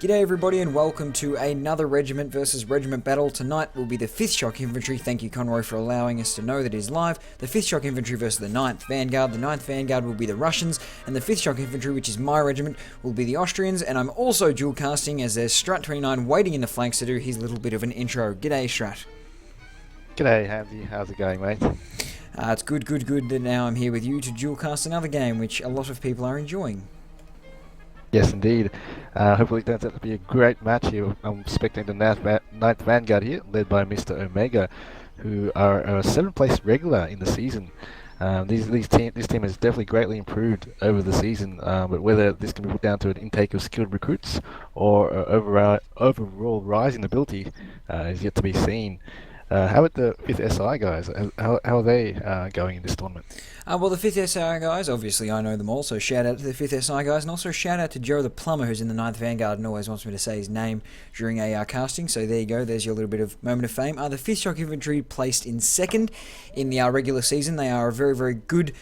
G'day everybody and welcome to another regiment versus regiment battle. Tonight will be the 5th Shock Infantry. Thank you Conroy for allowing us to know that it is live. The 5th Shock Infantry versus the 9th Vanguard. The 9th Vanguard will be the Russians and the 5th Shock Infantry, which is my regiment, will be the Austrians. And I'm also dual casting as there's Strat29 waiting in the flanks to do his little bit of an intro. G'day Strat. G'day Hamzy, how's it going mate? It's good that now I'm here with you to dual cast another game which a lot of people are enjoying. Yes indeed. Hopefully it turns out to be a great match here. I'm expecting the 9th Vanguard here, led by Mr. Omega, who are a 7th place regular in the season. This team has definitely greatly improved over the season, but whether this can be put down to an intake of skilled recruits or overall rise in ability is yet to be seen. How about the 5th SI guys? How are they going in this tournament? Well, the 5th SI guys, obviously I know them all, so shout out to the 5th SI guys, and also shout out to Joe the Plumber, who's in the 9th Vanguard and always wants me to say his name during a casting, so there you go, there's your little bit of moment of fame. The 5th Shock Infantry placed in 2nd in the regular season. They are a very good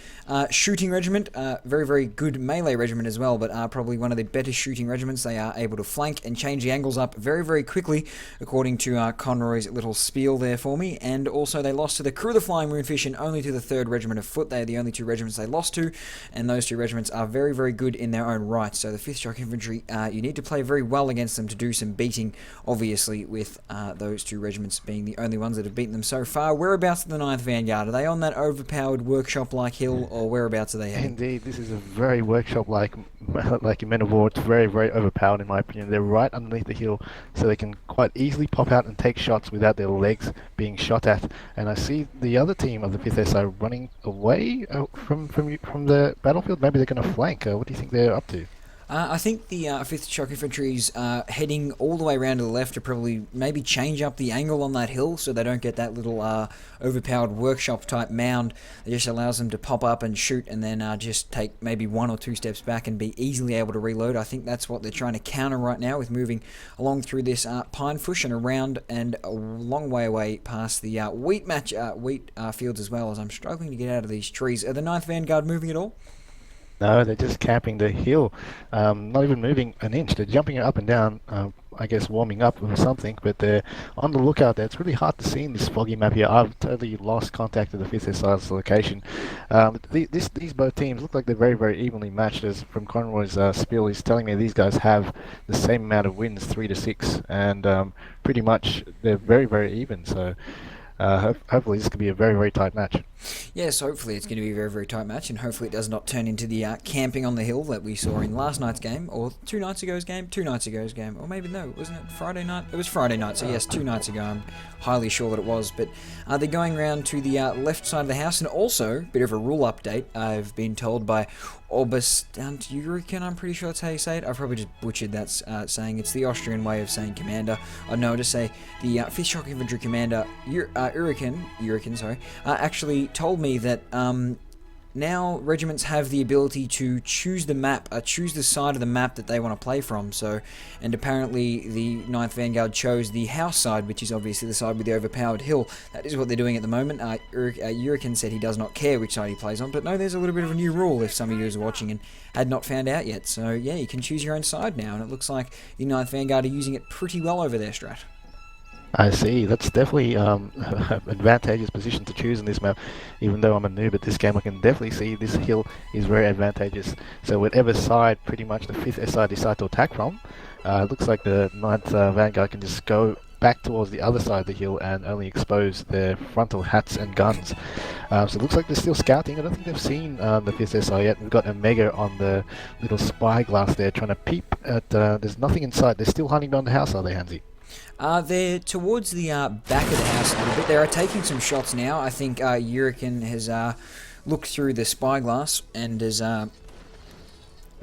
shooting regiment, very good melee regiment as well, but are probably one of the better shooting regiments. They are able to flank and change the angles up very quickly, according to Conroy's little spiel there for me, and also they lost to the Crew of the Flying Moonfish and only to the 3rd Regiment of Foot. They are the only two regiments they lost to, and those two regiments are very good in their own right. So the 5th Shock Infantry, you need to play very well against them to do some beating, obviously, with those two regiments being the only ones that have beaten them so far. Whereabouts are the 9th Vanguard? Are they on that overpowered workshop-like hill, or whereabouts are they heading? Indeed, this is a very workshop-like Men of War. It's very overpowered in my opinion. They're right underneath the hill, so they can quite easily pop out and take shots without their legs being shot at. And I see the other team of the 5th SI running away from the battlefield. Maybe they're going to flank. What do you think they're up to? I think the 5th Shock Infantry's heading all the way around to the left to probably maybe change up the angle on that hill so they don't get that little overpowered workshop type mound that just allows them to pop up and shoot and then just take maybe 1 or 2 steps back and be easily able to reload. I think that's what they're trying to counter right now with moving along through this pine bush and around and a long way away past the wheat fields as well, as I'm struggling to get out of these trees. Are the 9th Vanguard moving at all? No, they're just camping the hill, not even moving an inch. They're jumping up and down, I guess warming up or something, but they're on the lookout there. It's really hard to see in this foggy map here. I've totally lost contact with the 5th SI's location. These both teams look like they're very evenly matched, as from Conroy's spiel, he's telling me these guys have the same amount of wins, 3-6, and pretty much they're very even, so hopefully this could be a very tight match. Yes, hopefully it's going to be a very tight match, and hopefully it does not turn into the camping on the hill that we saw in last night's game, or 2 nights ago's game, or maybe no, wasn't it Friday night? It was Friday night, so yes, 2 nights ago, I'm highly sure that it was, but they're going around to the left side of the house, and also, bit of a rule update, I've been told by Oberst I'm pretty sure that's how you say it. I've probably just butchered that saying. It's the Austrian way of saying commander. No, to say the 5th Shock Infantry commander, Uriken, actually told me that now regiments have the ability to choose the map, choose the side of the map that they want to play from. So, and apparently the 9th Vanguard chose the house side, which is obviously the side with the overpowered hill. That is what they're doing at the moment. Uriken said he does not care which side he plays on, but no, there's a little bit of a new rule if some of you are watching and had not found out yet. So yeah, you can choose your own side now, and it looks like the 9th Vanguard are using it pretty well over there, Strat. I see. That's definitely an advantageous position to choose in this map. Even though I'm a noob at this game, I can definitely see this hill is very advantageous. So whatever side pretty much the 5th SI decide to attack from, it looks like the 9th Vanguard can just go back towards the other side of the hill and only expose their frontal hats and guns. So it looks like they're still scouting. I don't think they've seen the 5th SI yet. We've got Omega on the little spyglass there trying to peep at, there's nothing inside. They're still hunting down the house, are they, Hansi? They're towards the back of the house a little bit. They are taking some shots now. I think Uriken has looked through the spyglass and has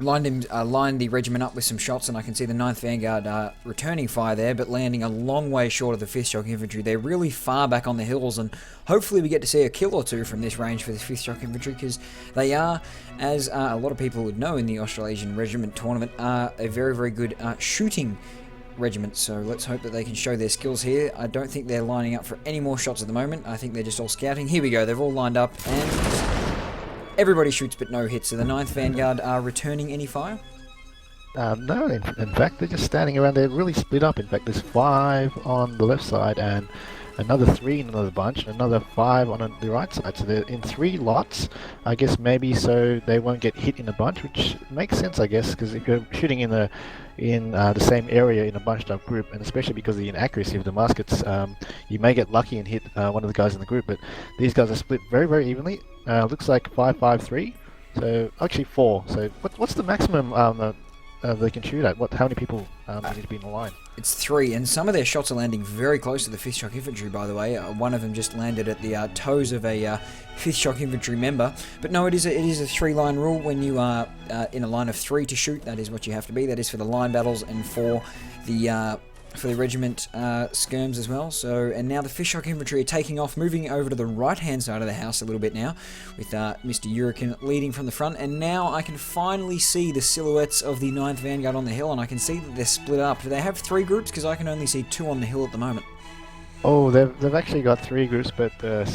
lined the regiment up with some shots, and I can see the 9th Vanguard returning fire there, but landing a long way short of the 5th Shock Infantry. They're really far back on the hills, and hopefully we get to see a kill or two from this range for the 5th Shock Infantry, because they are, as a lot of people would know in the Australasian Regiment Tournament, a very good shooting regiment, so let's hope that they can show their skills here. I don't think they're lining up for any more shots at the moment. I think they're just all scouting. Here we go, they've all lined up, and everybody shoots but no hits. So the 9th Vanguard are returning any fire? No, in fact, they're just standing around. They're really split up. In fact, there's 5 on the left side and another 3 in another bunch, and another 5 on the right side. So they're in 3 lots, I guess, maybe so they won't get hit in a bunch, which makes sense, I guess, because if you're shooting in the same area in a bunched up group, and especially because of the inaccuracy of the muskets, you may get lucky and hit one of the guys in the group. But these guys are split very, very evenly. Looks like 5-5-3. So actually 4. So what's the maximum they can shoot at? How many people need to be in the line? It's 3, and some of their shots are landing very close to the 5th Shock Infantry, by the way. One of them just landed at the toes of a 5th Shock Infantry member. But no, it is a 3-line rule. When you are in a line of 3 to shoot, that is what you have to be. That is for the line battles and for the regiment skirms as well. So, and now the 5th Shock Infantry are taking off, moving over to the right-hand side of the house a little bit now, with Mr. Hurricane leading from the front. And now I can finally see the silhouettes of the 9th Vanguard on the hill, and I can see that they're split up. Do they have 3 groups? Because I can only see 2 on the hill at the moment. Oh, they've actually got 3 groups, but the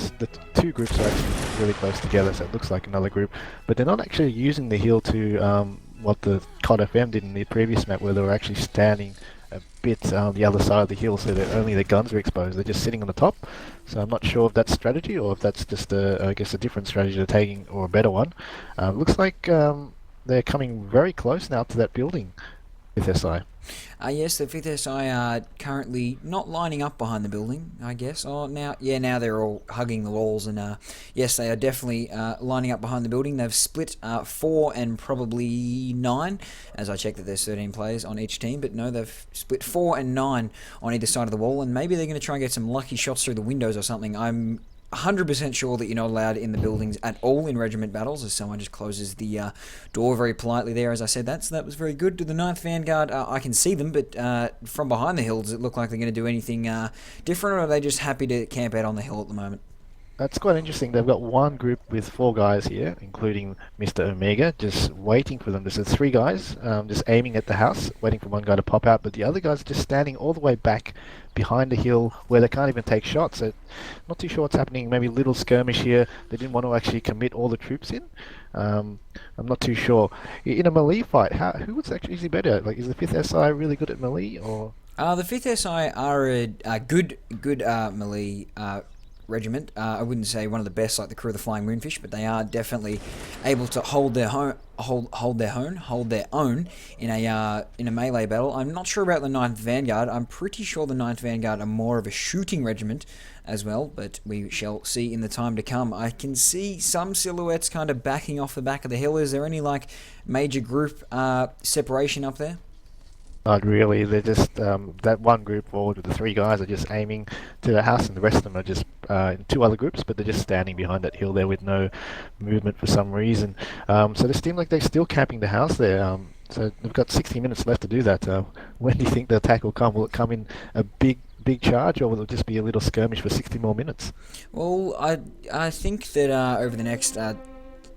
2 groups are actually really close together, so it looks like another group. But they're not actually using the hill to what the COD FM did in the previous map, where they were actually standing a bit on the other side of the hill, so that only their guns are exposed. They're just sitting on the top. So I'm not sure if that's strategy or if that's just I guess a different strategy they're taking, or a better one. Looks like they're coming very close now to that building with SI. Yes, the 5th SI are currently not lining up behind the building, I guess. Oh, now they're all hugging the walls, and yes, they are definitely lining up behind the building. They've split 4 and probably 9, as I check that there's 13 players on each team, but no, they've split 4 and 9 on either side of the wall, and maybe they're going to try and get some lucky shots through the windows or something. I'm 100% sure that you're not allowed in the buildings at all in regiment battles, as someone just closes the door very politely there as I said that, so that was very good. To the 9th Vanguard, I can see them, but from behind the hill, does it look like they're going to do anything different, or are they just happy to camp out on the hill at the moment? That's quite interesting. They've got one group with 4 guys here, including Mr. Omega, just waiting for them. There's 3 guys just aiming at the house, waiting for one guy to pop out, but the other guys are just standing all the way back behind the hill where they can't even take shots. So not too sure what's happening. Maybe a little skirmish here. They didn't want to actually commit all the troops in. I'm not too sure. In a melee fight, who was actually usually better? Like, is the 5th SI really good at melee, or? The 5th SI are a good melee regiment. I wouldn't say one of the best like the Crew of the Flying Moonfish, but they are definitely able to hold their own in a melee battle. I'm not sure about the 9th Vanguard. I'm pretty sure the 9th Vanguard are more of a shooting regiment as well, but we shall see in the time to come. I can see some silhouettes kind of backing off the back of the hill. Is there any like major group separation up there? Not really. They're just that one group forward with the 3 guys are just aiming to the house, and the rest of them are just in 2 other groups, but they're just standing behind that hill there with no movement for some reason. So they seem like they're still camping the house there. So they've got 60 minutes left to do that. When do you think the attack will come? Will it come in a big charge, or will it just be a little skirmish for 60 more minutes? Well, I think that over the next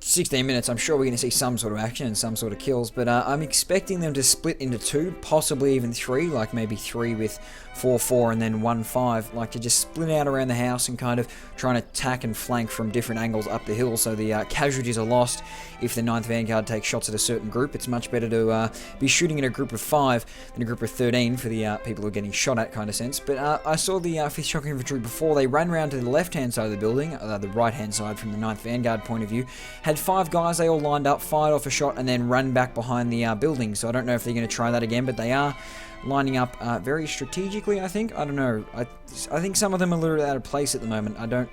16 minutes, I'm sure we're going to see some sort of action and some sort of kills, but I'm expecting them to split into 2, possibly even 3, like maybe 3 with 4-4 and then 1-5, like to just split out around the house and kind of trying to attack and flank from different angles up the hill, so the casualties are lost if the 9th Vanguard takes shots at a certain group. It's much better to be shooting at a group of 5 than a group of 13 for the people who are getting shot at, kind of sense. But I saw the 5th Shock Infantry before. They ran around to the left-hand side of the building, the right-hand side from the 9th Vanguard point of view, had 5 guys, they all lined up, fired off a shot, and then ran back behind the building. So I don't know if they're going to try that again, but they are lining up very strategically, I think. I don't know. I think some of them are a little out of place at the moment. I don't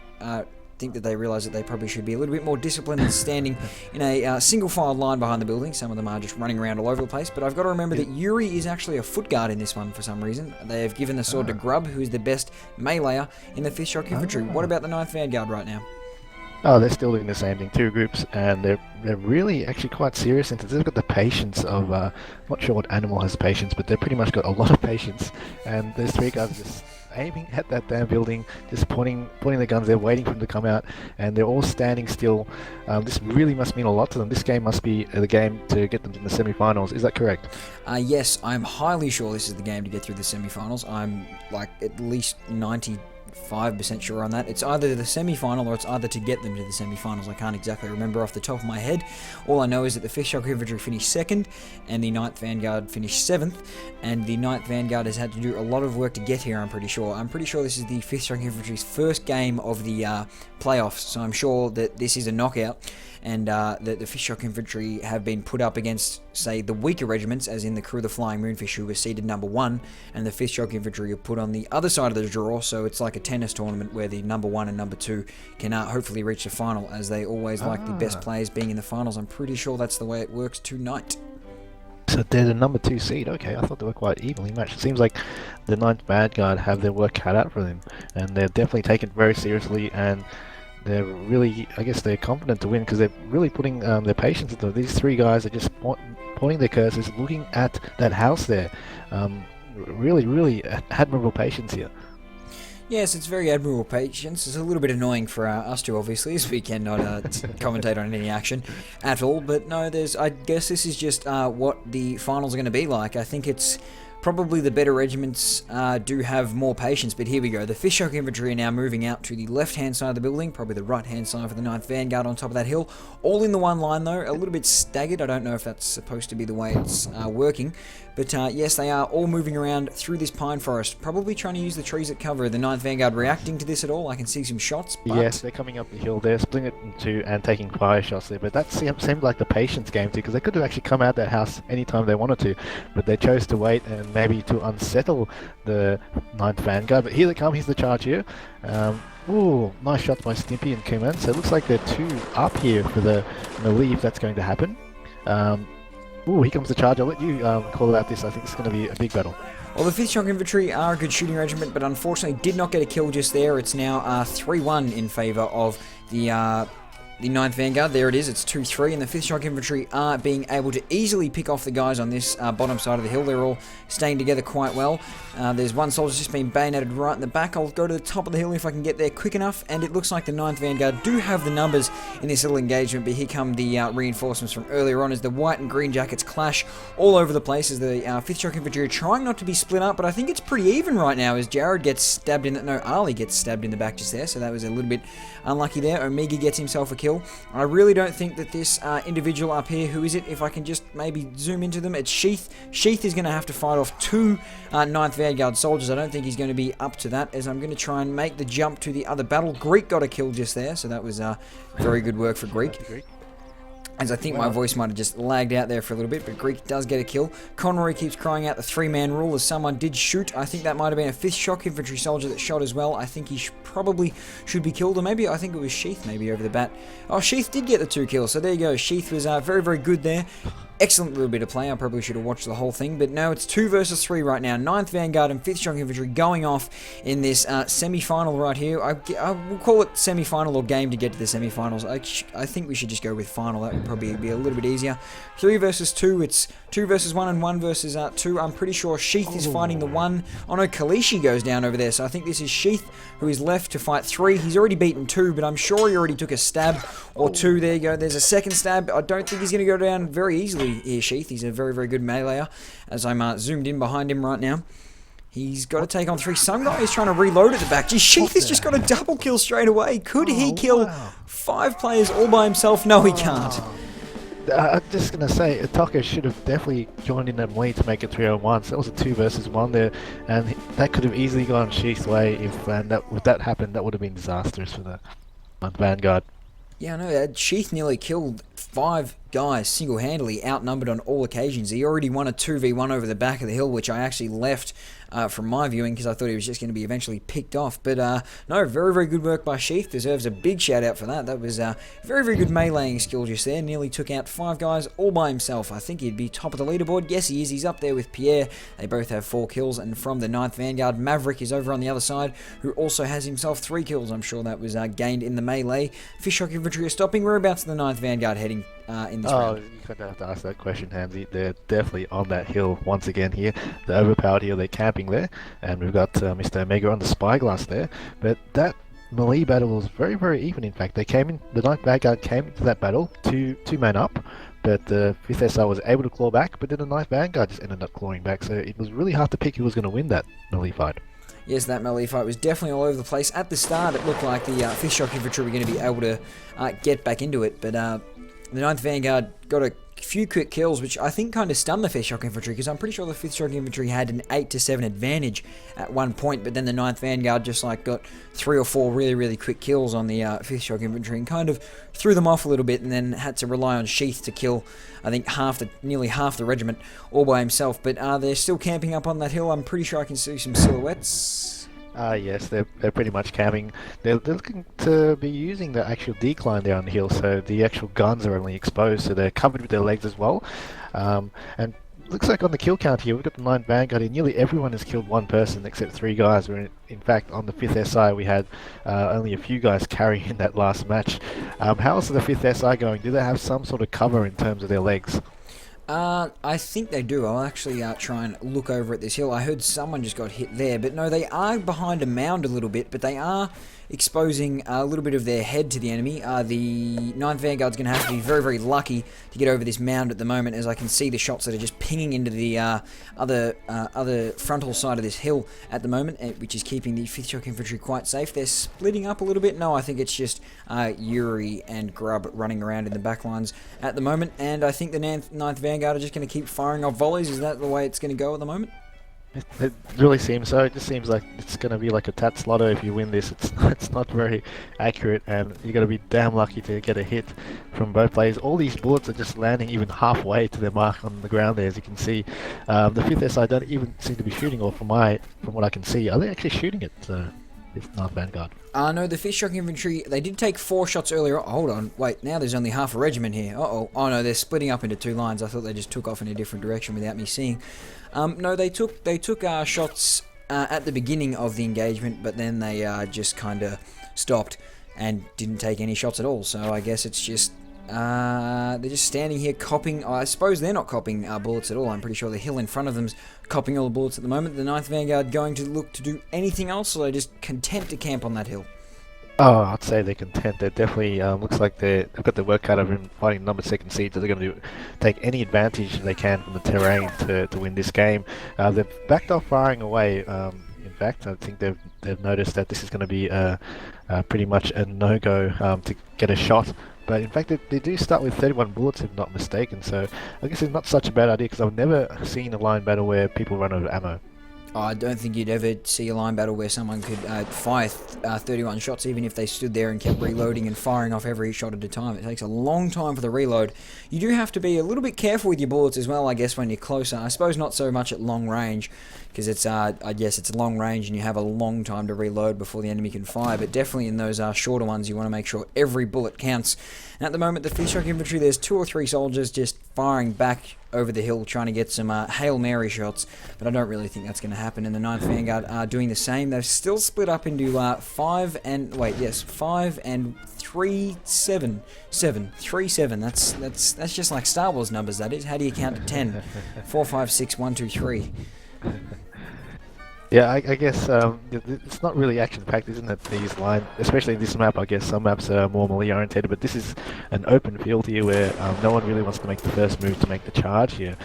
think that they realise that they probably should be a little bit more disciplined and standing in a single-file line behind the building. Some of them are just running around all over the place. But I've got to remember that Yuri is actually a foot guard in this one for some reason. They have given the sword to Grub, who is the best meleeer in the 5th Shock Infantry. What about the 9th Vanguard right now? Oh, they're still doing the same thing. 2 groups, and they're really actually quite serious. And they've got the patience of not sure what animal has patience, but they've pretty much got a lot of patience. And those 3 guys are just aiming at that damn building, just pointing the guns there, waiting for them to come out, and they're all standing still. This really must mean a lot to them. This game must be the game to get them in the semi-finals. Is that correct? Yes, I'm highly sure this is the game to get through the semi-finals. I'm like at least 90 95% sure on that. It's either the semi-final or it's either to get them to the semi-finals. I can't exactly remember off the top of my head. All I know is that the 5th Shock Infantry finished 2nd and the 9th Vanguard finished 7th, and the 9th Vanguard has had to do a lot of work to get here, I'm pretty sure. I'm pretty sure this is the 5th Shock Infantry's first game of the playoffs, so I'm sure that this is a knockout, and that the 5th Shock Infantry have been put up against, say, the weaker regiments, as in the Crew of the Flying Moonfish, who were seeded number 1, and the 5th Shock Infantry are put on the other side of the draw, so it's like a tennis tournament where the number 1 and number 2 can hopefully reach the final, as they always like the best players being in the finals. I'm pretty sure that's the way it works tonight. So they're the number 2 seed. Okay, I thought they were quite evenly matched. It seems like the 9th Vanguard have their work cut out for them, and they're definitely taken very seriously, and they're really, I guess they're confident to win because they're really putting their patience into it. These 3 guys are just pointing their cursors, looking at that house there. Really admirable patience here. Yes, it's very admirable patience. It's a little bit annoying for us two, obviously, as we cannot commentate on any action at all. But no, I guess this is just what the finals are going to be like. I think it's probably the better regiments do have more patience, but here we go. The 5th Shock Infantry are now moving out to the left-hand side of the building, probably the right-hand side for the 9th Vanguard on top of that hill. All in the one line, though, a little bit staggered. I don't know if that's supposed to be the way it's working. But yes, they are all moving around through this pine forest, probably trying to use the trees at cover. The 9th Vanguard reacting to this at all? I can see some shots. But yes, they're coming up the hill. They're splitting it in 2 and taking fire shots there. But that seemed like the patience game too, because they could have actually come out that house anytime they wanted to. But they chose to wait and maybe to unsettle the 9th Vanguard. But here they come. Here's the charge here. Ooh, nice shots by Stimpy and Kuman. So it looks like they're 2 up here for the melee if that's going to happen. Ooh, here comes the charge. I'll let you call out this. I think it's going to be a big battle. Well, the 5th Shock Infantry are a good shooting regiment, but unfortunately did not get a kill just there. It's now 3-1 in favour of the 9th Vanguard. There it is, it's 2-3, and the 5th Shock Infantry are being able to easily pick off the guys on this bottom side of the hill. They're all staying together quite well. There's one soldier just been bayoneted right in the back. I'll go to the top of the hill if I can get there quick enough, and it looks like the 9th Vanguard do have the numbers in this little engagement, but here come the reinforcements from earlier on as the white and green jackets clash all over the place as the 5th Shock Infantry are trying not to be split up, but I think it's pretty even right now as Jared gets stabbed in the... No, Ali gets stabbed in the back just there, so that was a little bit unlucky there. Omega gets himself a kill. I really don't think that this individual up here, who is it? If I can just maybe zoom into them, it's Sheath. Sheath is going to have to fight off 2 9th Vanguard soldiers. I don't think he's going to be up to that, as I'm going to try and make the jump to the other battle. Greek got a kill just there, so that was very good work for Greek. As I think my voice might have just lagged out there for a little bit, but Greek does get a kill. Conroy keeps crying out the 3-man rule as someone did shoot. I think that might have been a 5th Shock Infantry soldier that shot as well. I think he probably should be killed, or maybe I think it was Sheath maybe over the bat. Oh, Sheath did get the 2 kills, so there you go. Sheath was very, very good there. Excellent little bit of play. I probably should have watched the whole thing, but no, it's 2 versus 3 right now. 9th Vanguard and 5th Shock Infantry going off in this semi-final right here. I will call it semi-final or game to get to the semi-finals. I think we should just go with final. That would probably be a little bit easier. 3 versus 2. It's 2 versus 1 and 1 versus 2. I'm pretty sure Sheath is fighting the 1. Oh no, Kalishi goes down over there, so I think this is Sheath who is left to fight 3. He's already beaten 2, but I'm sure he already took a stab or 2. There you go. There's a second stab. I don't think he's going to go down very easily here, Sheath. He's a very, very good meleeer, as I'm zoomed in behind him right now. He's got to take on 3. Some guy is trying to reload at the back. Geez, Sheath has just got a double kill straight away. Could he kill 5 players all by himself? No, he can't. I'm just going to say, Ataka should have definitely joined in that way to make it 3-on-1. So that was a 2 versus 1 there, and that could have easily gone Sheath's way if that happened. That would have been disastrous for the Vanguard. Yeah, I know. Sheath nearly killed 5 guys single-handedly, outnumbered on all occasions. He already won a 2v1 over the back of the hill, which I actually left from my viewing because I thought he was just going to be eventually picked off. But no, very, very good work by Sheath. Deserves a big shout out for that. That was very, very good meleeing skill just there. Nearly took out 5 guys all by himself. I think he'd be top of the leaderboard. Yes, he is. He's up there with Pierre. They both have 4 kills. And from the 9th Vanguard, Maverick is over on the other side, who also has himself 3 kills. I'm sure that was gained in the melee. 5th Shock Infantry are stopping. Whereabouts the 9th Vanguard heading in this round? You kind of have to ask that question, Hansy. They're definitely on that hill once again here. The overpowered hill, they're camping there. And we've got Mr. Omega on the spyglass there. But that melee battle was very, very even, in fact. The 9th Vanguard came into that battle, two men up. But the 5th SR was able to claw back, but then the 9th Vanguard just ended up clawing back. So it was really hard to pick who was going to win that melee fight. Yes, that melee fight was definitely all over the place. At the start, it looked like the 5th Shock Infantry were going to be able to get back into it, but the 9th Vanguard got a few quick kills, which I think kind of stunned the 5th Shock Infantry, because I'm pretty sure the 5th Shock Infantry had an 8-7 advantage at one point, but then the 9th Vanguard just like got 3 or 4 really, really quick kills on the 5th Shock Infantry and kind of threw them off a little bit, and then had to rely on Sheath to kill, I think, nearly half the regiment all by himself. But they're still camping up on that hill. I'm pretty sure I can see some silhouettes. Yes, they're pretty much camping. They're looking to be using the actual decline there on the hill, so the actual guns are only exposed, so they're covered with their legs as well. And looks like on the kill count here, we've got the 9th Vanguard here. Nearly everyone has killed one person except 3 guys. In fact, on the 5th SI, we had only a few guys carrying in that last match. How's the 5th SI going? Do they have some sort of cover in terms of their legs? I think they do. I'll actually try and look over at this hill. I heard someone just got hit there, but no, they are behind a mound a little bit, but they are exposing a little bit of their head to the enemy. The 9th Vanguard's going to have to be very, very lucky to get over this mound at the moment, as I can see the shots that are just pinging into the other frontal side of this hill at the moment, which is keeping the 5th Shock Infantry quite safe. They're splitting up a little bit. No, I think it's just Yuri and Grubb running around in the back lines at the moment, and I think the 9th Vanguard are just going to keep firing off volleys. Is that the way it's going to go at the moment? It really seems so. It just seems like it's going to be like a tats lotto if you win this. It's not very accurate, and you got to be damn lucky to get a hit from both players. All these bullets are just landing even halfway to their mark on the ground there, as you can see. The 5th SI don't even seem to be shooting, or from what I can see, are they actually shooting at this 9th Vanguard? No, the 5th Shock Infantry, they did take 4 shots earlier. Oh, hold on, wait, now there's only half a regiment here. Uh-oh. Oh no, they're splitting up into 2 lines. I thought they just took off in a different direction without me seeing. No, they took shots at the beginning of the engagement, but then they just kind of stopped and didn't take any shots at all. So I guess it's just they're just standing here copping. I suppose they're not copping bullets at all. I'm pretty sure the hill in front of them's copping all the bullets at the moment. The 9th Vanguard going to look to do anything else, or they're just content to camp on that hill? Oh, I'd say they're content. They're definitely looks like they've got their work cut out of them fighting number 2nd seed, so they're going to take any advantage they can from the terrain to win this game. They've backed off firing away. In fact, I think they've noticed that this is going to be pretty much a no-go to get a shot. But in fact, they do start with 31 bullets, if not mistaken. So I guess it's not such a bad idea, because I've never seen a line battle where people run out of ammo. I don't think you'd ever see a line battle where someone could fire 31 shots, even if they stood there and kept reloading and firing off every shot at a time. It takes a long time for the reload. You do have to be a little bit careful with your bullets as well, I guess, when you're closer. I suppose not so much at long range, because it's, I guess it's long range and you have a long time to reload before the enemy can fire, but definitely in those shorter ones, you want to make sure every bullet counts. And at the moment, the 5th Shock Infantry, there's 2 or 3 soldiers just firing back over the hill, trying to get some Hail Mary shots, but I don't really think that's going to happen. And the 9th Vanguard are doing the same. They've still split up into 5 and 3, 7. 3, 7. That's just like Star Wars numbers, that is. How do you count to 10? 4, 5, 6, 1, 2, 3. Yeah, I guess it's not really action-packed, isn't it, these lines, especially this map. I guess some maps are more melee-oriented, but this is an open field here where no one really wants to make the first move to make the charge here.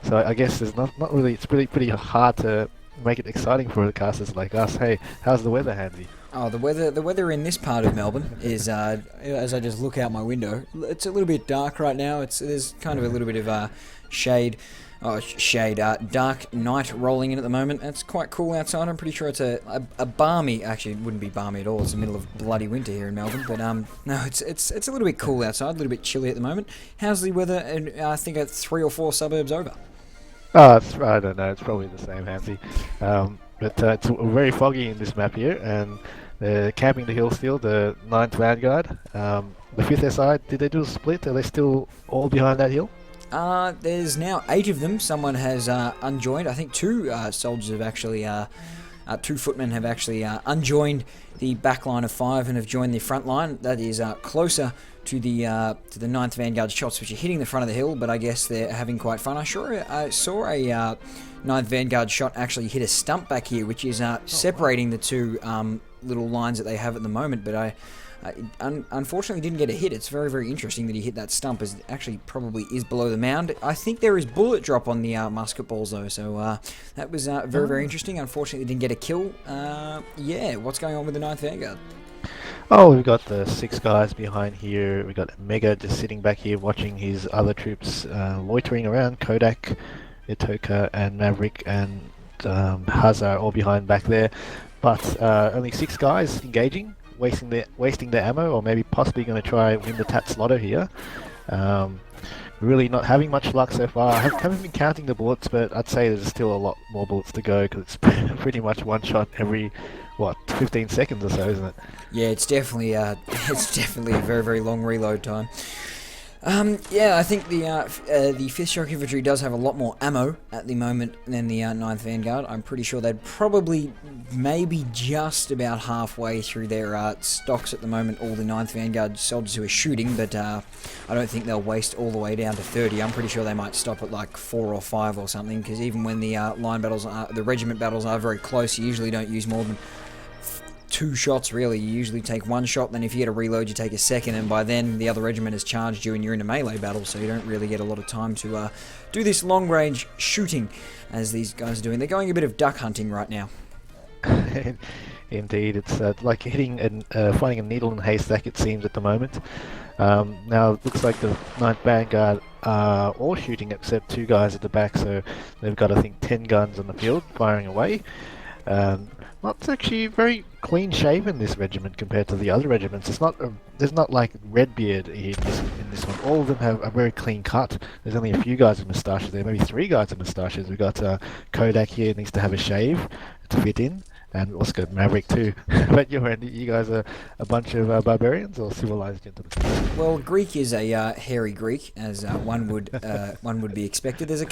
So I guess there's not really, it's pretty hard to make it exciting for the casters like us. Hey, how's the weather, Hansi? Oh, the weather in this part of Melbourne is, as I just look out my window, it's a little bit dark right now. There's kind of a little bit of shade. Dark night rolling in at the moment. It's quite cool outside. I'm pretty sure it's a balmy. Actually, it wouldn't be balmy at all. It's the middle of bloody winter here in Melbourne. But no, it's a little bit cool outside. A little bit chilly at the moment. How's the weather? I think at 3 or 4 suburbs over. Oh, I don't know. It's probably the same, Hansi. But it's very foggy in this map here, and they're camping the hill still. The 9th Vanguard, the 5th SI. Did they do a split? Are they still all behind that hill? There's now 8 of them. Someone has unjoined. I think 2 soldiers have actually, 2 footmen have actually unjoined the back line of 5 and have joined the front line. That is closer to the 9th Vanguard shots, which are hitting the front of the hill, but I guess they're having quite fun. I saw a 9th Vanguard shot actually hit a stump back here, which is separating the 2 little lines that they have at the moment, but Unfortunately didn't get a hit. It's very, very interesting that he hit that stump, as it actually probably is below the mound. I think there is bullet drop on the musket balls though, so that was very, very interesting. Unfortunately didn't get a kill. Yeah, what's going on with the 9th Vanguard? Oh, we've got the 6 guys behind here. We've got Mega just sitting back here watching his other troops loitering around. Kodak, Itoka, and Maverick, and Hazar all behind back there. But only 6 guys engaging, wasting their ammo, or maybe possibly going to try win the Tats Lotto here. Really not having much luck so far. I haven't been counting the bullets, but I'd say there's still a lot more bullets to go, because it's pretty much one shot every 15 seconds or so, isn't it? Yeah, it's definitely a very, very long reload time. Yeah, I think the 5th Shock Infantry does have a lot more ammo at the moment than the 9th Vanguard. I'm pretty sure they'd probably maybe just about halfway through their stocks at the moment, all the 9th Vanguard soldiers who are shooting, but I don't think they'll waste all the way down to 30. I'm pretty sure they might stop at like 4 or 5 or something, because even when the line battles, the regiment battles are very close, you usually don't use more than 2 shots really. You usually take 1 shot, then if you get a reload you take a second, and by then the other regiment has charged you and you're in a melee battle, so you don't really get a lot of time to do this long range shooting as these guys are doing. They're going a bit of duck hunting right now. Indeed, it's like hitting and finding a needle in a haystack, it seems, at the moment. Now it looks like the 9th Vanguard are all shooting except 2 guys at the back, so they've got, I think, 10 guns on the field firing away. It's actually very clean shaven, this regiment, compared to the other regiments. It's not there's not like Redbeard in this one. All of them have a very clean cut. There's only a few guys with moustaches there, maybe 3 guys with moustaches. We've got Kodak here, needs to have a shave to fit in, and also got Maverick too. But you guys are a bunch of barbarians or civilized gentlemen? Well, Greek is a hairy Greek, as one would be expected. There's a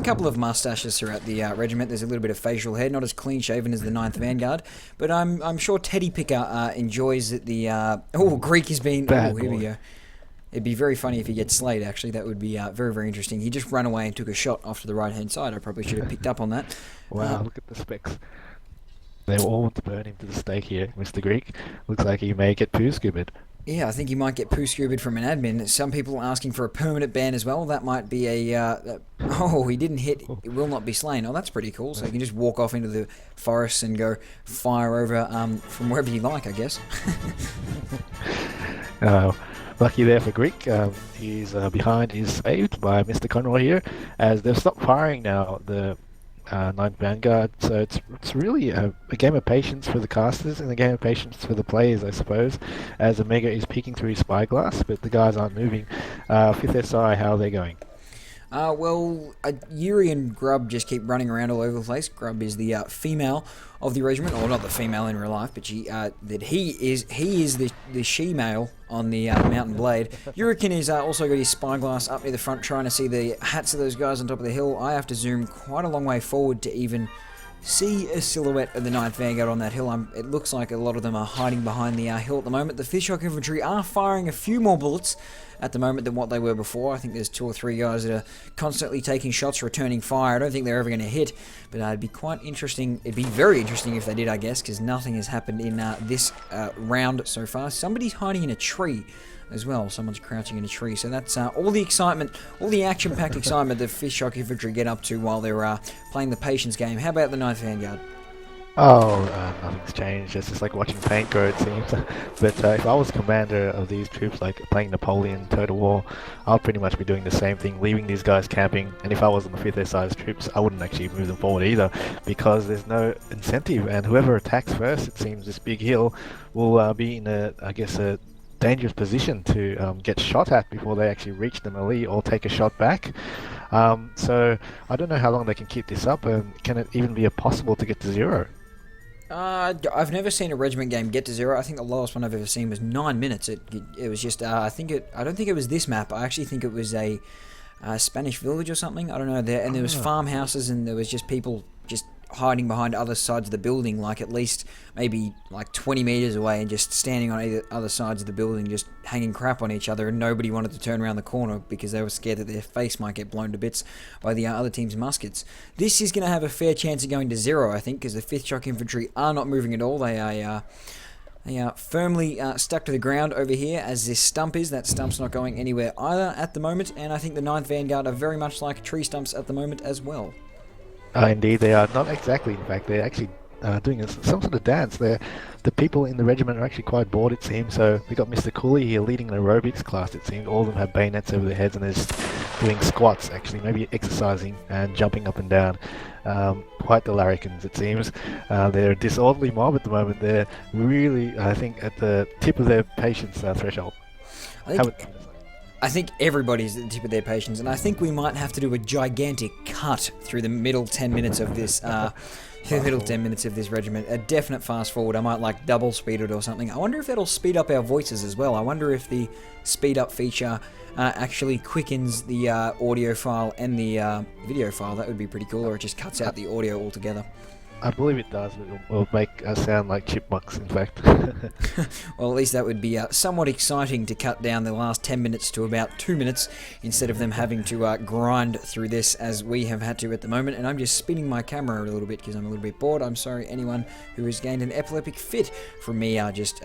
couple of mustaches throughout the regiment. There's a little bit of facial hair, not as clean shaven as the 9th Vanguard, but I'm sure Teddy Picker enjoys that the Greek has been. Bad Here we boy. go. It'd be very funny if he gets slayed, actually. That would be very, very interesting. He just ran away and took a shot off to the right-hand side. I probably should have picked up on that. Wow, look at the specs. They all want to burn him to the stake here, Mr. Greek. Looks like he may get poo scubaed. Yeah, I think he might get poo scubaed from an admin. Some people are asking for a permanent ban as well. That might be a... he didn't hit. It will not be slain. Oh, that's pretty cool. So you can just walk off into the forest and go fire over from wherever you like, I guess. Lucky there for Greek. He's behind. He's saved by Mr. Conroy here, as they've stopped firing now, the 9th Vanguard. So it's really a game of patience for the casters and a game of patience for the players, I suppose, as Omega is peeking through his spyglass, but the guys aren't moving. 5th SI, how are they going? Yuri and Grub just keep running around all over the place. Grub is the female of the regiment, or not the female in real life, but he is the she-male on the Mountain Blade. Yurikin is also got his spyglass up near the front, trying to see the hats of those guys on top of the hill. I have to zoom quite a long way forward to even see a silhouette of the 9th Vanguard on that hill. It looks like a lot of them are hiding behind the hill at the moment. The 5th Shock Infantry are firing a few more bullets at the moment than what they were before. I think there's 2 or 3 guys that are constantly taking shots, returning fire. I don't think they're ever going to hit, but it'd be quite interesting. It'd be very interesting if they did, I guess, because nothing has happened in this round so far. Somebody's hiding in a tree as well. Someone's crouching in a tree. So that's all the excitement, all the action-packed excitement the 5th Shock Infantry get up to while they're playing the patience game. How about the 9th Vanguard? Nothing's changed. It's just like watching paint grow, it seems. But if I was commander of these troops, like playing Napoleon, Total War, I'll pretty much be doing the same thing, leaving these guys camping. And if I was on the 5th SI's troops, I wouldn't actually move them forward either, because there's no incentive. And whoever attacks first, it seems, this big hill, will be in a dangerous position to get shot at before they actually reach the melee or take a shot back. So I don't know how long they can keep this up, and can it even be possible to get to 0? I've never seen a regiment game get to 0. I think the lowest one I've ever seen was 9 minutes. It was just I don't think it was this map. I actually think it was a Spanish village or something. I don't know. There was farmhouses, and there was just people just hiding behind other sides of the building, like at least maybe like 20 meters away, and just standing on either other sides of the building, just hanging crap on each other, and nobody wanted to turn around the corner because they were scared that their face might get blown to bits by the other team's muskets. This is going to have a fair chance of going to 0, I think, because the 5th Shock Infantry are not moving at all. They are They are firmly stuck to the ground over here, as this stump is. That stump's not going anywhere either at the moment, and I think the 9th Vanguard are very much like tree stumps at the moment as well. Indeed, they are. Not exactly, in fact. They're actually doing some sort of dance. The people in the regiment are actually quite bored, it seems. So we got Mr. Cooley here leading an aerobics class, it seems. All of them have bayonets over their heads and they're just doing squats, actually, maybe exercising and jumping up and down. Quite the larrikins, it seems. They're a disorderly mob at the moment. They're really, I think, at the tip of their patience threshold. I think everybody's at the tip of their patience, and I think we might have to do a gigantic cut through the middle 10 minutes of this. The middle 10 minutes of this regiment. A definite fast forward. I might like double speed it or something. I wonder if that'll speed up our voices as well. I wonder if the speed up feature actually quickens the audio file and the video file. That would be pretty cool. Or it just cuts out the audio altogether. I believe it does. It'll make us sound like chipmunks, in fact. Well, at least that would be somewhat exciting to cut down the last 10 minutes to about 2 minutes instead of them having to grind through this as we have had to at the moment. And I'm just spinning my camera a little bit because I'm a little bit bored. I'm sorry, anyone who has gained an epileptic fit from me just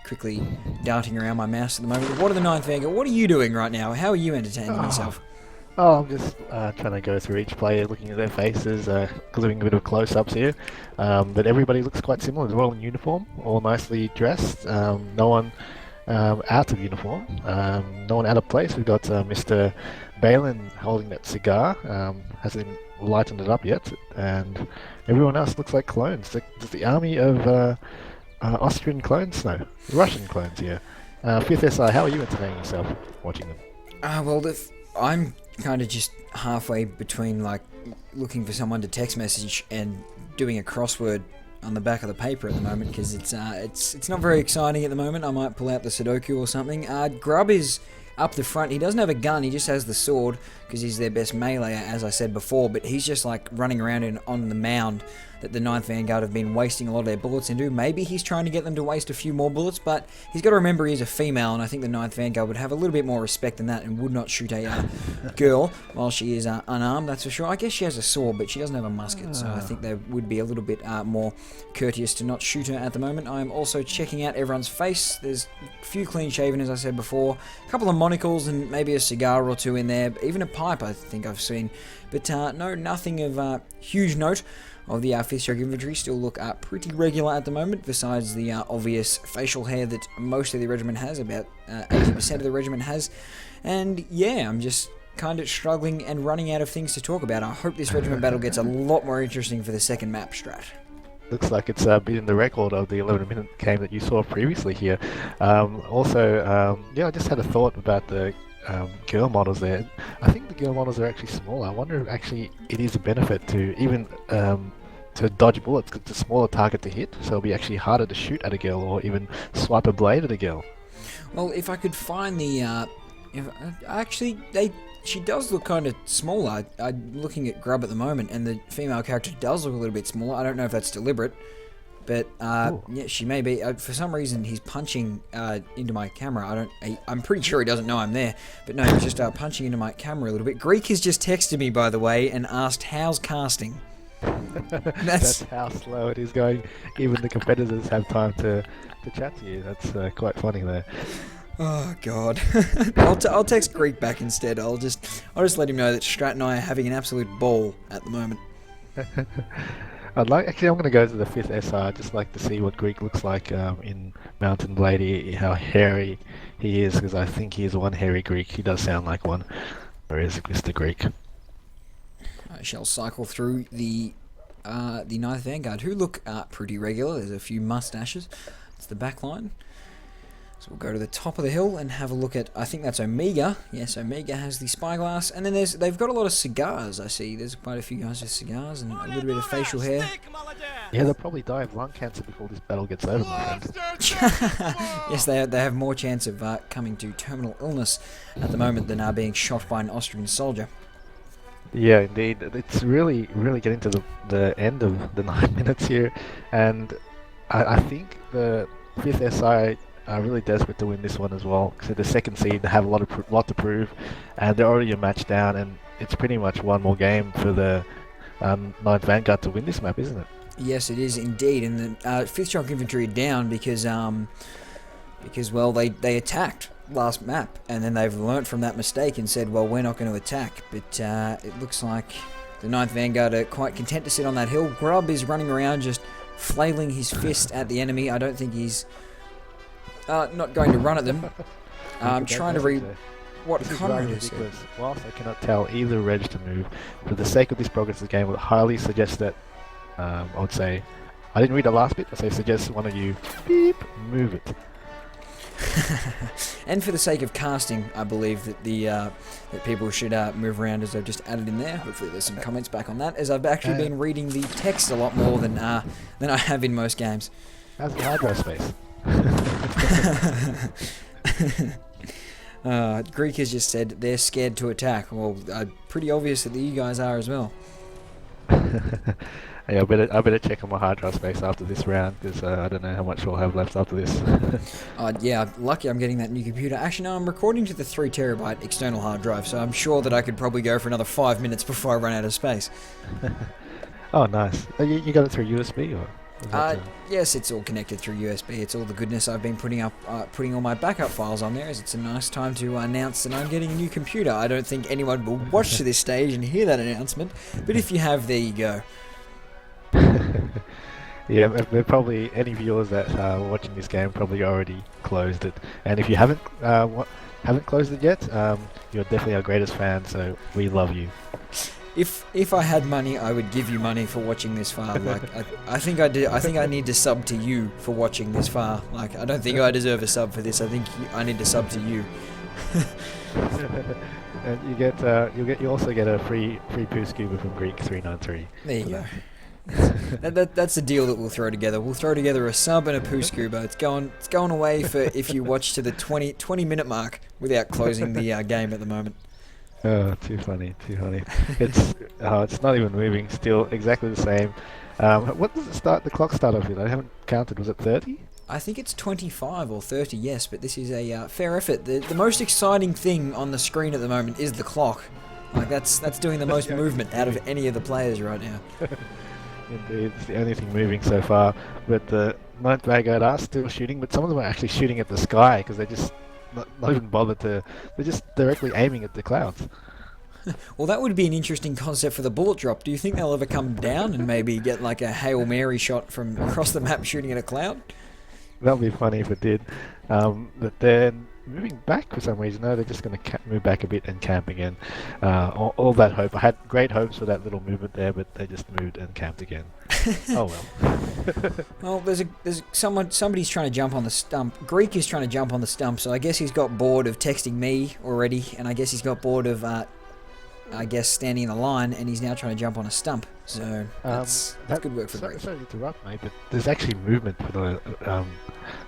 quickly darting around my mouse at the moment. What are the 9th Vanguard? What are you doing right now? How are you entertaining yourself? Oh, I'm just trying to go through each player, looking at their faces, doing a bit of close-ups here. But everybody looks quite similar. They're all in uniform, all nicely dressed. No one out of uniform, no one out of place. We've got Mr. Balin holding that cigar. Hasn't lightened it up yet, and everyone else looks like clones. Does the army of Austrian clones? No, Russian clones here. 5th SI, how are you entertaining yourself watching them? Well, I'm kind of just halfway between like looking for someone to text message and doing a crossword on the back of the paper at the moment because it's not very exciting at the moment. I might pull out the Sudoku or something. Grub is up the front. He doesn't have a gun. He just has the sword because he's their best melee, as I said before. But he's just like running around on the mound that the 9th Vanguard have been wasting a lot of their bullets into. Maybe he's trying to get them to waste a few more bullets, but he's got to remember he's a female, and I think the 9th Vanguard would have a little bit more respect than that and would not shoot a girl while she is unarmed, that's for sure. I guess she has a sword, but she doesn't have a musket, so I think they would be a little bit more courteous to not shoot her at the moment. I'm also checking out everyone's face. There's a few clean-shaven, as I said before, a couple of monocles and maybe a cigar or two in there, even a pipe I think I've seen, but no, nothing of huge note. Of the 5th stroke infantry still look pretty regular at the moment, besides the obvious facial hair that most of the regiment has, about 80% of the regiment has. And yeah, I'm just kind of struggling and running out of things to talk about. I hope this regiment battle gets a lot more interesting for the second map strat. Looks like it's beating the record of the 11-minute game that you saw previously here. Yeah, I just had a thought about the girl models there. I think the girl models are actually smaller. I wonder if actually it is a benefit to even to dodge bullets because it's a smaller target to hit, so it'll be actually harder to shoot at a girl or even swipe a blade at a girl. Well, if I could find the she does look kind of smaller. I'm looking at Grub at the moment, and the female character does look a little bit smaller. I don't know if that's deliberate, but yeah, she may be. For some reason, he's punching into my camera. I'm pretty sure he doesn't know I'm there, but no, he's just punching into my camera a little bit. Greek has just texted me, by the way, and asked, "How's casting?" That's how slow it is going. Even the competitors have time to chat to you. That's quite funny there. Oh god. I'll text Greek back instead. I'll just let him know that Strat and I are having an absolute ball at the moment. I'm going to go to the 5th SR. I'd just like to see what Greek looks like in Mountain Blade, how hairy he is, because I think he is one hairy Greek. He does sound like one. Where is Mr. Greek? I shall cycle through the 9th Vanguard, who look pretty regular. There's a few mustaches. It's the back line. So we'll go to the top of the hill and have a look at, I think that's Omega. Yes, Omega has the spyglass. And then they've got a lot of cigars, I see. There's quite a few guys with cigars and a little bit of facial hair. Yeah, they'll probably die of lung cancer before this battle gets over, my friend. Yes, they have more chance of coming to terminal illness at the moment than being shot by an Austrian soldier. Yeah, indeed. It's really getting to the end of the 9 minutes here. And I think the 5th SI are really desperate to win this one as well. So the second seed, they have a lot to prove, and they're already a match down, and it's pretty much one more game for the 9th Vanguard to win this map, isn't it? Yes, it is indeed, and the 5th Shock Infantry are down because well, they attacked last map, and then they've learnt from that mistake and said, well, we're not going to attack. But it looks like the 9th Vanguard are quite content to sit on that hill. Grub is running around just flailing his fist at the enemy. I don't think he's not going to run at them. I'm trying to read what Conrad has said. Whilst I cannot tell either reg to move, for the sake of this progress of the game, I would highly suggest that, I would say, I didn't read the last bit, I suggest one of you, beep, move it. And for the sake of casting, I believe that that people should move around, as I've just added in there. Hopefully there's some comments back on that, as I've actually been reading the text a lot more than I have in most games. How's the hard drive space? Greek has just said they're scared to attack. Well, pretty obvious that you guys are as well. Hey, I better check on my hard drive space after this round, because I don't know how much we'll have left after this. Yeah, lucky I'm getting that new computer. Actually, no, I'm recording to the 3 terabyte external hard drive, so I'm sure that I could probably go for another 5 minutes before I run out of space. Oh, nice. You got it through USB, or? Yes, it's all connected through USB. It's all the goodness I've been putting all my backup files on there, as it's a nice time to announce that I'm getting a new computer. I don't think anyone will watch to this stage and hear that announcement, but if you have, there you go. Yeah, probably any viewers that are watching this game probably already closed it, and if you haven't closed it yet, you're definitely our greatest fan. So we love you. If I had money, I would give you money for watching this far. Like I think I do. I think I need to sub to you for watching this far. Like I don't think I deserve a sub for this. I think I need to sub to you. And you also get a free poo scuba from Greek 393. There you go. That's the deal that we'll throw together. We'll throw together a sub and a poo scuba. It's going away for if you watch to the 20 minute mark without closing the game at the moment. Oh, too funny. It's not even moving. Still exactly the same. What does the clock start off with? I haven't counted. Was it 30? I think it's 25 or 30. Yes, but this is a fair effort. The most exciting thing on the screen at the moment is the clock. Like that's doing the most movement out of any of the players right now. Indeed, it's the only thing moving so far. But the 9th Vanguard are still shooting, but some of them are actually shooting at the sky because they're just not even bothered to. They're just directly aiming at the clouds. Well, that would be an interesting concept for the bullet drop. Do you think they'll ever come down and maybe get like a Hail Mary shot from across the map shooting at a cloud? That would be funny if it did. But they're moving back for some reason. No, they're just going to move back a bit and camp again. All that hope. I had great hopes for that little movement there, but they just moved and camped again. Oh well. Well, there's somebody's trying to jump on the stump. Greek is trying to jump on the stump, so I guess he's got bored of texting me already, and I guess he's got bored of standing in the line, and he's now trying to jump on a stump. So that's good work for Greek. Sorry to interrupt, mate, but there's actually movement for the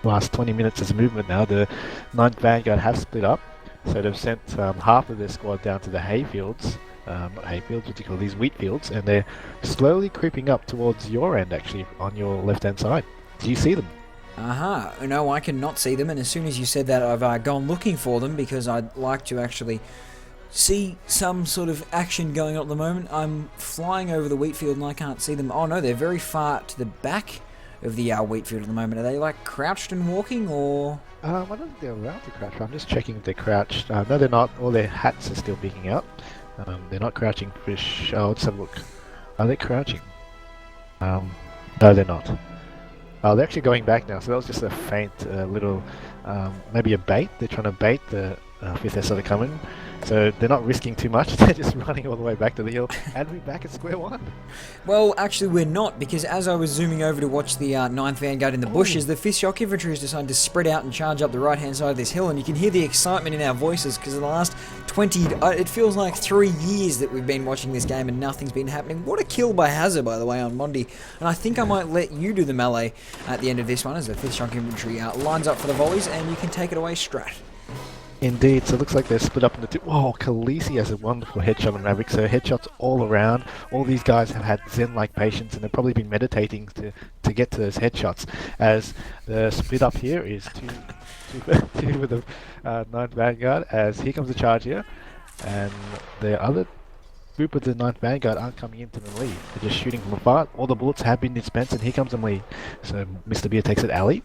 last 20 minutes. There's movement now. The 9th Vanguard have split up, so they've sent half of their squad down to the hayfields. Not hayfields, what do you call these? Wheat fields, and they're slowly creeping up towards your end, actually, on your left-hand side. Do you see them? No, I cannot see them, and as soon as you said that, I've gone looking for them, because I'd like to actually see some sort of action going on at the moment. I'm flying over the wheat field and I can't see them. Oh no, they're very far to the back of the wheat field at the moment. Are they like crouched and walking, or? I don't think they're allowed to crouch. I'm just checking if they're crouched. No, they're not. All their hats are still peeking out. They're not crouching fish. Oh, let's have a look. Are they crouching? No, they're not. Oh, they're actually going back now. So that was just a faint little, maybe a bait. They're trying to bait the 5th SR coming. So they're not risking too much, they're just running all the way back to the hill, and we're back at square one. Well, actually we're not, because as I was zooming over to watch the 9th Vanguard in the bushes, the 5th Shock Infantry has decided to spread out and charge up the right-hand side of this hill, and you can hear the excitement in our voices, because in the last it feels like 3 years that we've been watching this game and nothing's been happening. What a kill by Hazard, by the way, on Mondi. And I think I might let you do the melee at the end of this one, as the 5th Shock Infantry lines up for the volleys, and you can take it away, Strat. Indeed, so it looks like they're split up into two. Oh, Khaleesi has a wonderful headshot on Maverick, so headshots all around. All these guys have had Zen-like patience, and they've probably been meditating to get to those headshots, as the split up here is two with the 9th Vanguard, as here comes the charge here, and the other group of the 9th Vanguard aren't coming into the lead. They're just shooting from afar. All the bullets have been dispensed, and here comes the lead. So Mr. Beer takes it alley.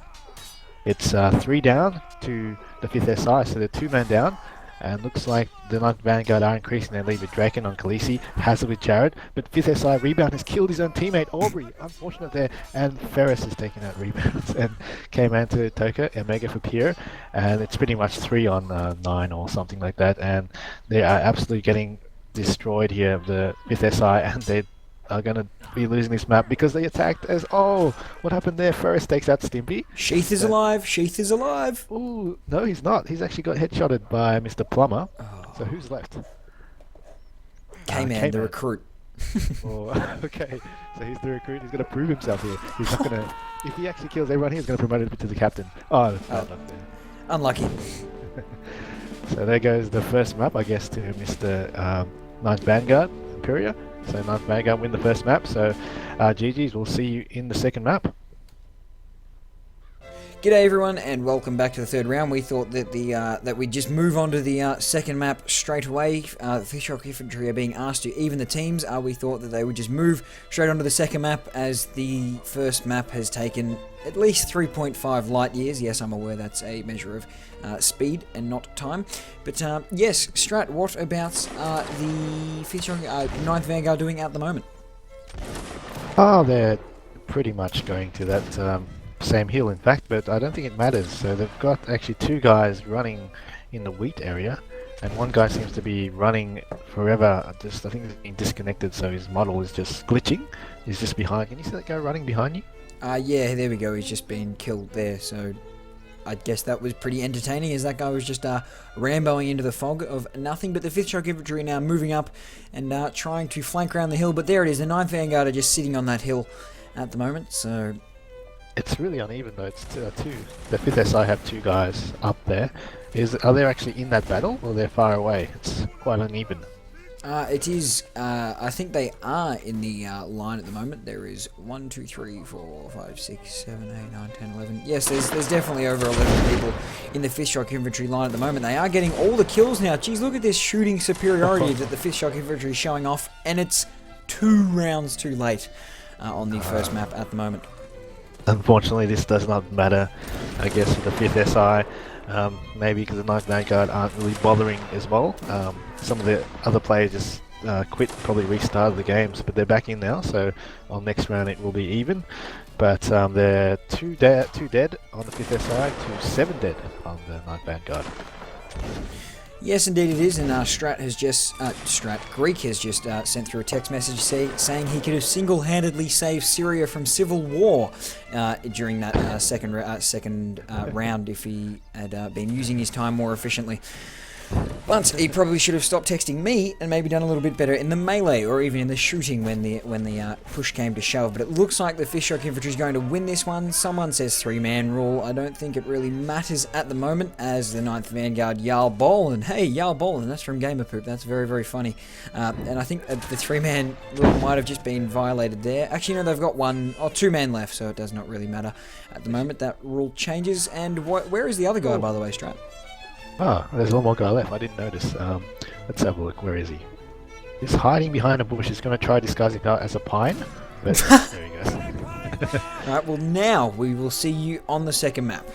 It's 3 down to the 5th SI, so they're 2 men down. And looks like the 9th Vanguard are increasing their lead with Draken on Khaleesi, Hazard with Jared, but 5th SI rebound has killed his own teammate Aubrey. Unfortunate there, and Ferris has taken out rebounds, and K-Man to Toka, and Mega for Pierre, and it's pretty much 3 on 9 or something like that, and they are absolutely getting destroyed here, the 5th SI, and they are going to be losing this map because they attacked as... Oh, what happened there? Ferris takes out Stimpy. Sheath is alive. Sheath is alive. Ooh, no, he's not. He's actually got headshotted by Mr. Plumber. Oh. So who's left? K-Man, the recruit. Oh, okay, so he's the recruit. He's going to prove himself here. He's not going to... If he actually kills everyone, he's going to promote him to the captain. Oh, that's not there. Unlucky. So there goes the first map, I guess, to Mr. 9th Vanguard, Imperia. So 9th Vanguard win the first map, so GG's, we'll see you in the second map. G'day everyone, and welcome back to the third round. We thought that that we'd just move on to the second map straight away. The Fishhawk Infantry are being asked to even the teams. We thought that they would just move straight onto the second map, as the first map has taken at least 3.5 light years. Yes, I'm aware that's a measure of speed and not time. But yes, Strat, what about the Fishhawk 9th Vanguard doing at the moment? Oh, they're pretty much going to that same hill, in fact, but I don't think it matters. So they've got actually 2 guys running in the wheat area, and one guy seems to be running forever. I think he's being disconnected, so his model is just glitching. He's just behind. Can you see that guy running behind you? Yeah, there we go. He's just been killed there, so I guess that was pretty entertaining, as that guy was just ramboing into the fog of nothing. But the 5th Shock Infantry now moving up and trying to flank around the hill, but there it is. The 9th Vanguard are just sitting on that hill at the moment, so... It's really uneven though. It's 2. The 5th SI have 2 guys up there. Are they actually in that battle, or they're far away? It's quite uneven. It is. I think they are in the line at the moment. There is 1, 2, 3, 4, 5, 6, 7, 8, 9, 10, 11. Yes, there's definitely over 11 people in the 5th Shock Infantry line at the moment. They are getting all the kills now. Geez, look at this shooting superiority that the 5th Shock Infantry is showing off, and it's 2 rounds too late on the first map at the moment. Unfortunately, this does not matter, I guess, for the 5th SI. Maybe because the 9th Vanguard aren't really bothering as well. Some of the other players just quit, probably restarted the games, but they're back in now, so on next round it will be even. But they're 2 dead on the 5th SI to 7 dead on the 9th Vanguard. Yes, indeed it is, and Greek has just sent through a text message saying he could have single-handedly saved Syria from civil war during that second round if he had been using his time more efficiently. But he probably should have stopped texting me and maybe done a little bit better in the melee or even in the shooting when the push came to shove. But it looks like the Fishhawk Infantry is going to win this one. Someone says 3-man rule. I don't think it really matters at the moment, as the 9th Vanguard Jarl Bolan. Hey, Jarl Bolan, that's from Gamer Poop. That's very, very funny. And I think the 3-man rule might have just been violated there. Actually, no, they've got 2-man left, so it does not really matter at the moment. That rule changes. And where is the other guy, by the way, Strat? Ah, there's one more guy left. I didn't notice. Let's have a look. Where is he? He's hiding behind a bush. He's going to try disguising out as a pine. But there he goes. Alright, well now we will see you on the second map.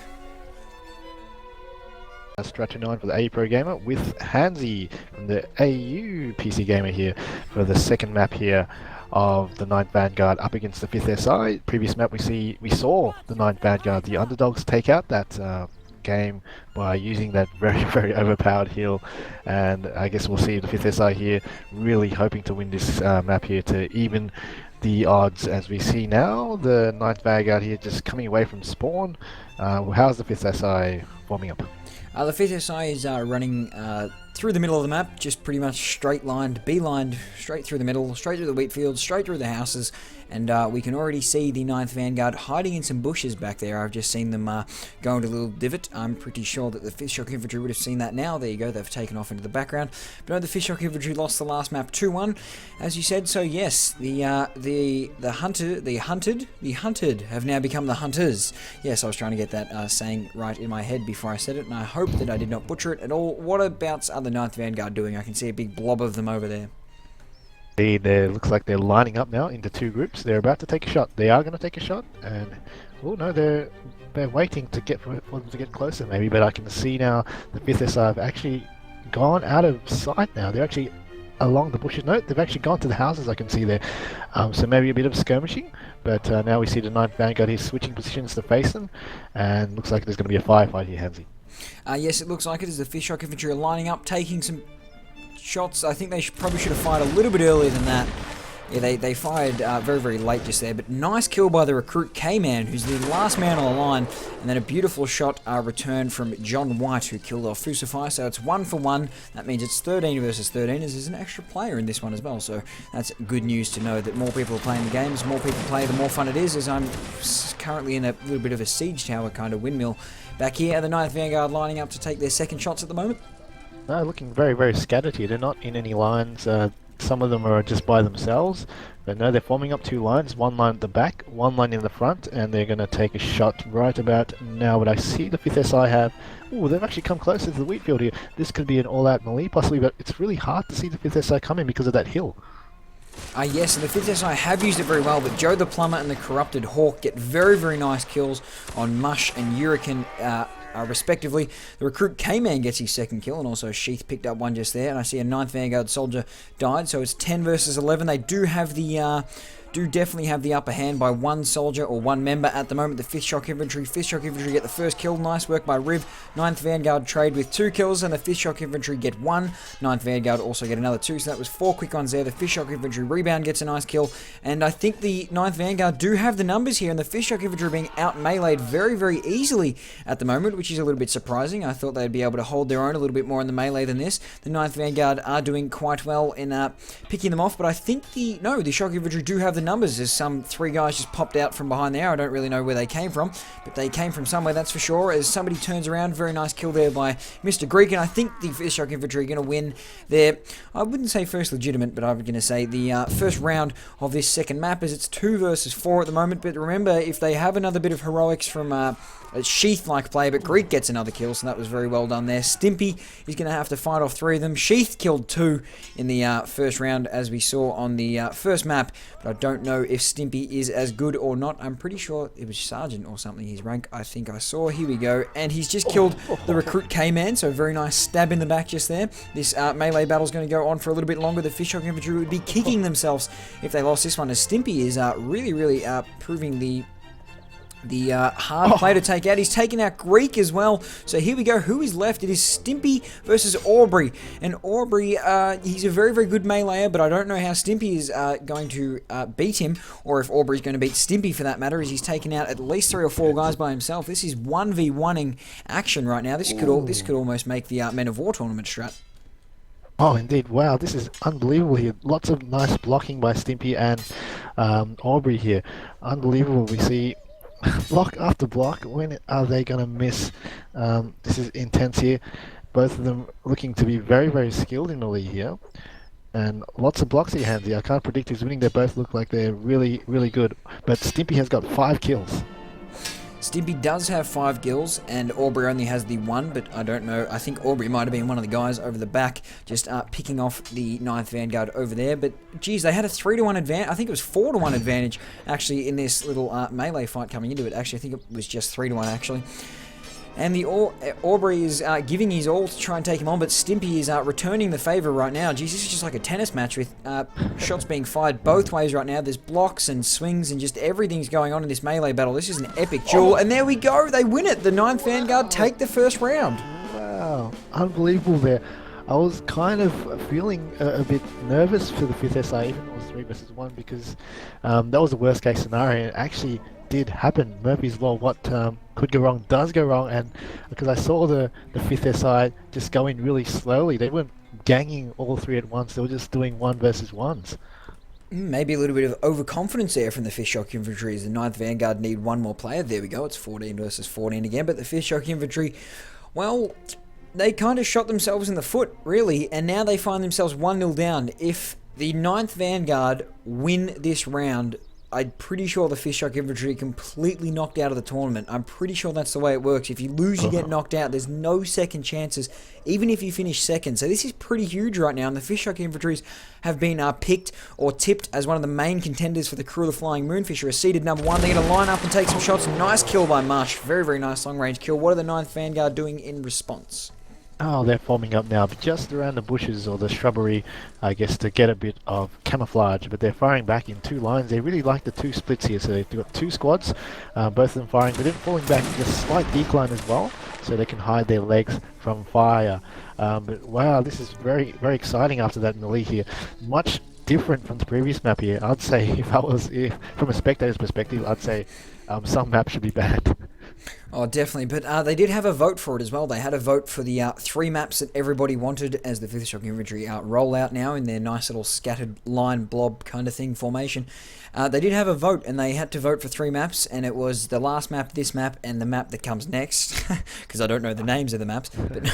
Strategy 9 for the AU Pro Gamer with Hansi from the AU PC Gamer here for the second map here of the 9th Vanguard up against the 5th SI. Previous map we saw the 9th Vanguard, the underdogs, take out that game by using that very, very overpowered heal, and I guess we'll see the 5th SI here really hoping to win this map here to even the odds, as we see now the 9th Vanguard here just coming away from spawn. How's the 5th SI forming up? The 5th SI is running through the middle of the map, just pretty much straight-lined, beelined, straight through the middle, straight through the wheat fields, straight through the houses, and we can already see the 9th Vanguard hiding in some bushes back there. I've just seen them go into a little divot. I'm pretty sure that the 5th Shock Infantry would have seen that now. There you go, they've taken off into the background. But no, the 5th Shock Infantry lost the last map 2-1, as you said, so yes, the hunted have now become the hunters. Yes, I was trying to get that saying right in my head before I said it, and I hope that I did not butcher it at all. What about the 9th Vanguard doing? I can see a big blob of them over there. It looks like they're lining up now into two groups. They're about to take a shot. They are going to take a shot, and oh no, they're waiting to get for them to get closer maybe. But I can see now the 5th SI have actually gone out of sight now. They're actually along the bushes. No, they've actually gone to the houses. I can see there. So maybe a bit of skirmishing. But now we see the 9th Vanguard. He's switching positions to face them, and looks like there's going to be a firefight here, Hansi. Yes, it looks like it as the Fishhawk Infantry are lining up, taking some shots. I think they probably should have fired a little bit earlier than that. Yeah, they fired very, very late just there, but nice kill by the recruit K-Man, who's the last man on the line, and then a beautiful shot returned from John White, who killed off Fusify, so it's 1 for 1. That means it's 13 versus 13, as there's an extra player in this one as well, so that's good news to know that more people are playing the games, more people play, the more fun it is, as I'm currently in a little bit of a siege tower kind of windmill. Back here, the 9th Vanguard lining up to take their second shots at the moment. No, looking very, very scattered here. They're not in any lines. Some of them are just by themselves. But no, they're forming up two lines. One line at the back, one line in the front, and they're going to take a shot right about now. But I see the 5th SI have... Oh, they've actually come closer to the wheat field here. This could be an all-out melee possibly, but it's really hard to see the 5th SI coming because of that hill. Yes, and the 5th SI have used it very well, but Joe the Plumber and the Corrupted Hawk get very, very nice kills on Mush and Hurricane, respectively. The recruit K-Man gets his second kill, and also Sheath picked up one just there, and I see a 9th Vanguard soldier died, so it's 10 versus 11. They do have the... definitely have the upper hand by one soldier or one member at the moment. The Fishhawk Infantry. Fishhawk Infantry get the first kill. Nice work by Riv. 9th Vanguard trade with 2 kills, and the Fishhawk Infantry get 1. 9th Vanguard also get another 2, so that was 4 quick ones there. The Fishhawk Infantry rebound gets a nice kill, and I think the 9th Vanguard do have the numbers here, and the Fishhawk Infantry are being out-meleeed very, very easily at the moment, which is a little bit surprising. I thought they'd be able to hold their own a little bit more in the melee than this. The 9th Vanguard are doing quite well in picking them off, but I think the Shock Infantry do have the numbers. There's some 3 guys just popped out from behind there. I don't really know where they came from, but they came from somewhere, that's for sure. As somebody turns around, very nice kill there by Mr. Greek, and I think the Fishhawk Infantry are going to win their, I wouldn't say first legitimate, but I'm going to say the first round of this second map, as it's 2 versus 4 at the moment. But remember, if they have another bit of heroics from a Sheath-like play, but Greek gets another kill, so that was very well done there. Stimpy is going to have to fight off 3 of them. Sheath killed 2 in the first round, as we saw on the first map, but I don't know if Stimpy is as good or not. I'm pretty sure it was Sergeant or something, his rank, I think I saw. Here we go, and he's just killed the recruit K-Man, so very nice stab in the back just there. This melee battle is going to go on for a little bit longer. The Fishhawk Infantry would be kicking themselves if they lost this one, as Stimpy is really, really proving the hard play to take out. He's taken out Greek as well. So here we go. Who is left? It is Stimpy versus Aubrey. And Aubrey, he's a very, very good meleeer, but I don't know how Stimpy is going to beat him, or if Aubrey's going to beat Stimpy for that matter, as he's taken out at least 3 or 4 guys by himself. This is 1v1ing action right now. This could almost make the Men of War tournament strat. Oh, indeed. Wow, this is unbelievable here. Lots of nice blocking by Stimpy and Aubrey here. Unbelievable. We see block after block. When are they going to miss? This is intense here. Both of them looking to be very, very skilled in the league here. And lots of blocks here, Hansi. I can't predict who's winning. They both look like they're really, really good. But Stimpy has got 5 kills. Stimpy does have 5 kills, and Aubrey only has the 1, but I don't know. I think Aubrey might have been one of the guys over the back, just picking off the 9th Vanguard over there. But, geez, they had a 3-to-1 advantage. I think it was 4-to-1 advantage, actually, in this little melee fight coming into it. Actually, I think it was just 3-to-1, actually. And the Aubrey is giving his all to try and take him on, but Stimpy is returning the favour right now. Geez, this is just like a tennis match with shots being fired both ways right now. There's blocks and swings and just everything's going on in this melee battle. This is an epic duel, and there we go. They win it. The 9th Vanguard take the first round. Wow, unbelievable there. I was kind of feeling a bit nervous for the 5th SI, even though it was 3 versus 1, because that was the worst case scenario. It actually did happen. Murphy's Law, what could go wrong does go wrong, and because I saw the 5th SI just going really slowly. They weren't ganging all 3 at once, they were just doing 1 versus 1s. Maybe a little bit of overconfidence there from the Fishhawk Infantry, as the 9th Vanguard need 1 more player. There we go, it's 14 versus 14 again, but the Fishhawk Infantry, well, they kind of shot themselves in the foot, really, and now they find themselves 1-0 down. If the 9th Vanguard win this round, I'm pretty sure the Fishshock Infantry are completely knocked out of the tournament. I'm pretty sure that's the way it works. If you lose, you get knocked out. There's no second chances, even if you finish second. So this is pretty huge right now, and the Fishshock Infantries have been picked or tipped as one of the main contenders for the Crew of the Flying Moonfisher. As seeded number 1, they're going to line up and take some shots. Nice kill by Mush. Very, very nice long-range kill. What are the 9th Vanguard doing in response? Oh, they're forming up now, but just around the bushes or the shrubbery, I guess, to get a bit of camouflage. But they're firing back in 2 lines. They really like the 2 splits here, so they've got 2 squads, both of them firing, but then falling back in a slight decline as well, so they can hide their legs from fire. But wow, this is very, very exciting after that melee here. Much different from the previous map here. I'd say from a spectator's perspective, I'd say some maps should be banned. Oh, definitely. But they did have a vote for it as well. They had a vote for the 3 maps that everybody wanted as the 5th Shock Infantry roll out now in their nice little scattered line blob kind of thing formation. They did have a vote, and they had to vote for 3 maps, and it was the last map, this map, and the map that comes next, because I don't know the names of the maps, but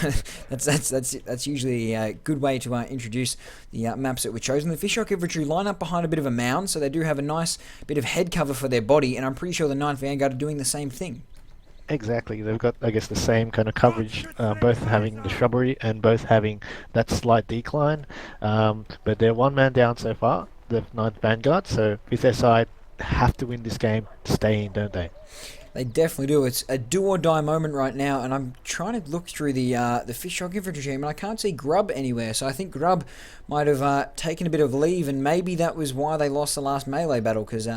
that's usually a good way to introduce the maps that were chosen. The Fish Shock Infantry line up behind a bit of a mound, so they do have a nice bit of head cover for their body, and I'm pretty sure the 9th Vanguard are doing the same thing. Exactly, they've got, I guess, the same kind of coverage, both having the shrubbery and both having that slight decline, but they're 1 man down so far, the 9th Vanguard, so if their side have to win this game to stay in, don't they? They definitely do. It's a do-or-die moment right now, and I'm trying to look through the Fish Shock Infantry team, and I can't see Grub anywhere, so I think Grub might have taken a bit of leave, and maybe that was why they lost the last melee battle, because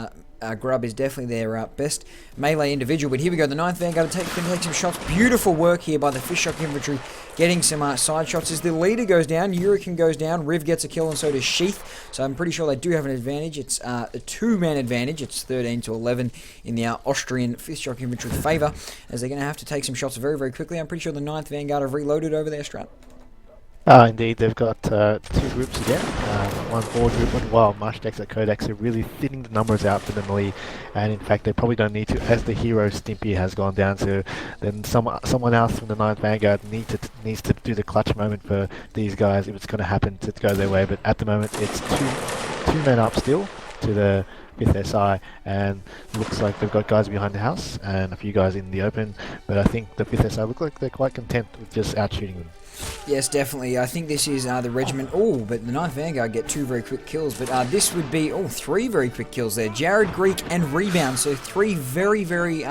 Grub is definitely their best melee individual. But here we go, the 9th Vanguard can take some shots. Beautiful work here by the Fish Shock Infantry, getting some side shots as the leader goes down, Hurricane goes down, Riv gets a kill, and so does Sheath. So I'm pretty sure they do have an advantage. It's a 2-man advantage. It's 13 to 11 in the Austrian Fish Shock Infantry favour, as they're going to have to take some shots very, very quickly. I'm pretty sure the 9th Vanguard have reloaded over their strat. Indeed, they've got 2 groups again, one forward group, one wild. Mushdex and Codex are really thinning the numbers out for the melee, and in fact they probably don't need to, as the hero Stimpy has gone down, so then someone else from the 9th Vanguard needs to do the clutch moment for these guys if it's going to happen to go their way. But at the moment it's two men up still to the 5th SI, and looks like they've got guys behind the house and a few guys in the open, but I think the 5th SI look like they're quite content with just out-shooting them. Yes, definitely. I think this is the regiment. Oh, but the 9th Vanguard get 2 very quick kills. But this would be, 3 very quick kills there. Jared, Greek, and Rebound. So 3 very, very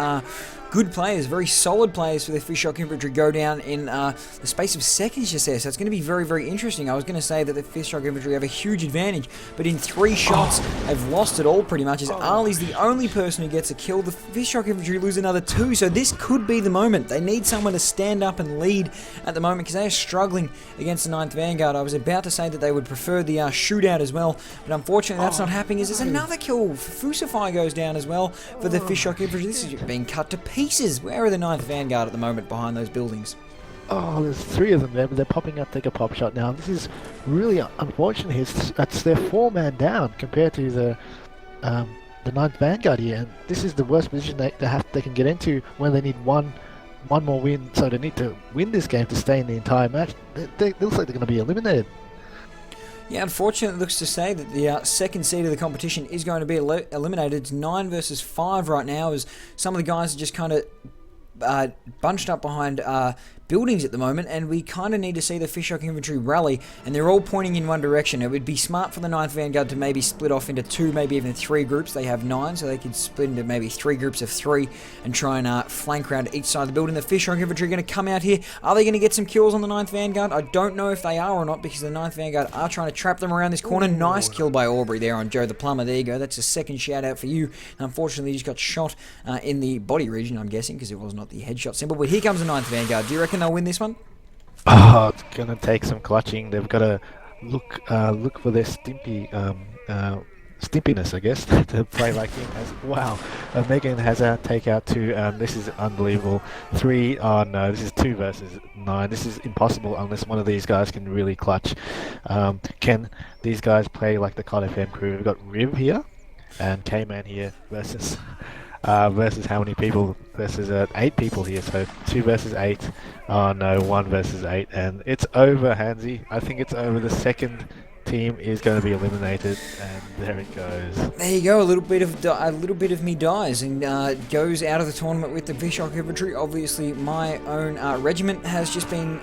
good players, very solid players for the Fish Shock Infantry go down in the space of seconds just there. So it's going to be very, very interesting. I was going to say that the Fish Shock Infantry have a huge advantage, but in 3 shots, they've lost it all pretty much, as Ali's the only person who gets a kill. The Fish Shock Infantry lose another 2, so this could be the moment. They need someone to stand up and lead at the moment, because they are struggling against the 9th Vanguard. I was about to say that they would prefer the shootout as well, but unfortunately that's not happening, as there's another kill. Fusify goes down as well for the Fish Shock Infantry. This is being cut to pieces. Where are the 9th Vanguard at the moment behind those buildings? Oh, there's 3 of them there, but they're popping up, take a pop shot now. This is really unfortunate. That's their 4-man down compared to the 9th Vanguard here, and this is the worst position they can get into when they need one more win. So they need to win this game to stay in the entire match. It looks like they're going to be eliminated. Yeah, unfortunately, it looks to say that the second seed of the competition is going to be eliminated. It's 9 versus 5 right now, as some of the guys are just kind of bunched up behind buildings at the moment, and we kind of need to see the Fish Shock Infantry rally, and they're all pointing in one direction. It would be smart for the 9th Vanguard to maybe split off into 2, maybe even 3 groups. They have 9, so they could split into maybe 3 groups of 3 and try and flank around each side of the building. The Fish Shock Infantry are going to come out here. Are they going to get some kills on the 9th Vanguard? I don't know if they are or not, because the 9th Vanguard are trying to trap them around this corner. Nice kill by Aubrey there on Joe the Plumber. There you go. That's a second shout out for you. Unfortunately, he just got shot in the body region, I'm guessing, because it was not the headshot symbol. But here comes the 9th Vanguard. Do you reckon they'll win this one? Oh, it's gonna take some clutching. They've got to look for their stimpiness, I guess, to play like him. Wow, Megan has a takeout 2. This is unbelievable. 3. Oh no, this is 2 versus 9. This is impossible unless one of these guys can really clutch. Can these guys play like the COD FM crew? We've got Riv here and K-Man here versus how many people? Versus 8 people here, so 2 versus 8. Oh no, 1 versus 8, and it's over, Hansy. I think it's over. The second team is going to be eliminated, and there it goes. There you go. A little bit of me dies and goes out of the tournament with the Vishok infantry. Obviously, my own regiment has just been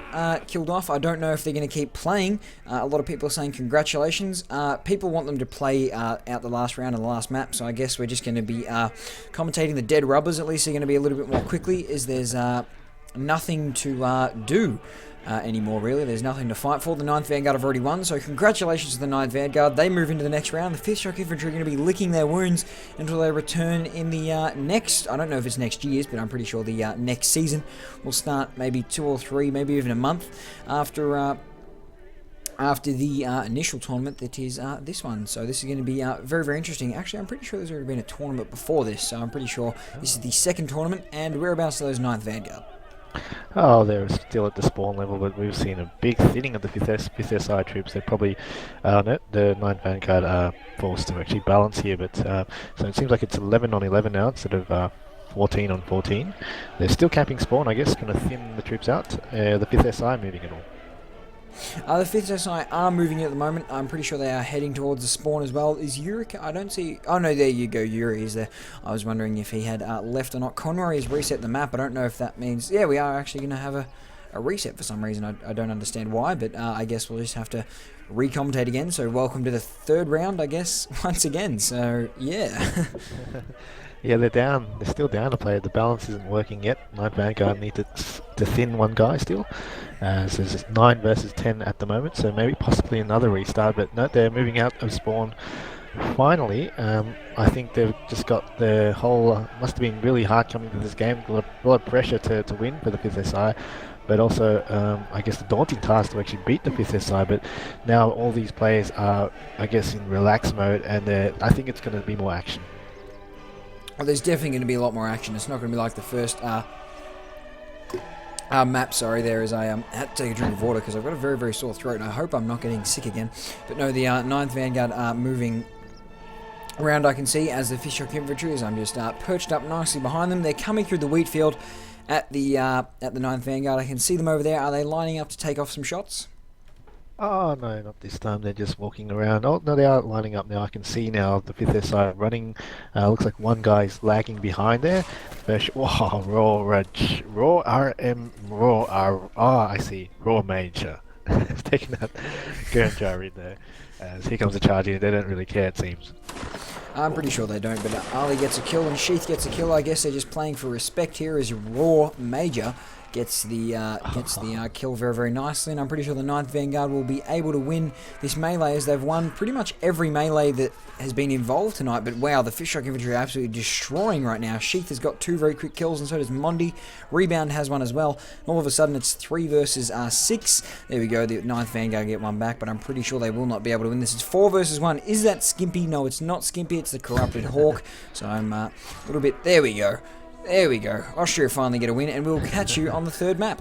killed off. I don't know if they're going to keep playing. A lot of people are saying congratulations. People want them to play out the last round and the last map, so I guess we're just going to be commentating the dead rubbers. At least they're going to be a little bit more quickly, as there's nothing to do anymore, really. There's nothing to fight for. The 9th Vanguard have already won, so congratulations to the 9th Vanguard. They move into the next round. The 5th Shock Infantry are going to be licking their wounds until they return in the next, I don't know if it's next year's, but I'm pretty sure the next season will start maybe 2 or 3, maybe even a month after the initial tournament that is this one. So this is going to be very, very interesting. Actually, I'm pretty sure there's already been a tournament before this, so I'm pretty sure this is the second tournament. And whereabouts are those 9th Vanguard? Oh, they're still at the spawn level, but we've seen a big thinning of the 5th SI troops. They're probably, the 9th Vanguard are forced to actually balance here, but so it seems like it's 11 on 11 now instead of 14 on 14. They're still camping spawn, I guess, going to thin the troops out. The 5th SI moving it all. The 5th SI are moving at the moment. I'm pretty sure they are heading towards the spawn as well. Is Yurik? I don't see... Oh, no, there you go. Yuri is there. I was wondering if he had left or not. Conroy has reset the map. I don't know if that means... Yeah, we are actually going to have a reset for some reason. I don't understand why, but I guess we'll just have to re-commentate again. So welcome to the third round, I guess, once again. So, yeah. Yeah, they're down. They're still down to play. The balance isn't working yet. 9th Vanguard need to thin one guy still. So it's 9 versus 10 at the moment, so maybe possibly another restart, but no, they're moving out of spawn. Finally, I think they've just got the whole... must have been really hard coming to this game. A lot of pressure to win for the 5th SI, but also, I guess, the daunting task to actually beat the 5th SI, but now all these players are, I guess, in relaxed mode, and I think it's going to be more action. Well, there's definitely going to be a lot more action. It's not going to be like the first map, sorry, there is I had to take a drink of water because I've got a very, very sore throat, and I hope I'm not getting sick again. But no, the 9th Vanguard are moving around, I can see, as the Fishhook Infantry, as I'm just perched up nicely behind them. They're coming through the wheat field at the 9th Vanguard. I can see them over there. Are they lining up to take off some shots? Oh, no, not this time. They're just walking around. Oh, no, they are lining up now. I can see now the 5th SI running. Looks like one guy's lagging behind there. Wow, raw RM, raw R. Oh, I see. Raw Major. It's taking that Gurnjar in there. As here comes the charge in. They don't really care, it seems. I'm pretty sure they don't, but Ali gets a kill and Sheath gets a kill. I guess they're just playing for respect here as Raw Major gets the kill very, very nicely, and I'm pretty sure the 9th Vanguard will be able to win this melee, as they've won pretty much every melee that has been involved tonight. But wow, the Fishhook Infantry are absolutely destroying right now. Sheath has got 2 very quick kills, and so does Mondi. Rebound has one as well. All of a sudden, it's 3 versus 6. There we go, the 9th Vanguard get one back, but I'm pretty sure they will not be able to win this. It's 4 versus 1. Is that Skimpy? No, it's not Skimpy, it's the Corrupted Hawk. So I'm a little bit... There we go. There we go. Austria finally get a win, and we'll catch you on the third map.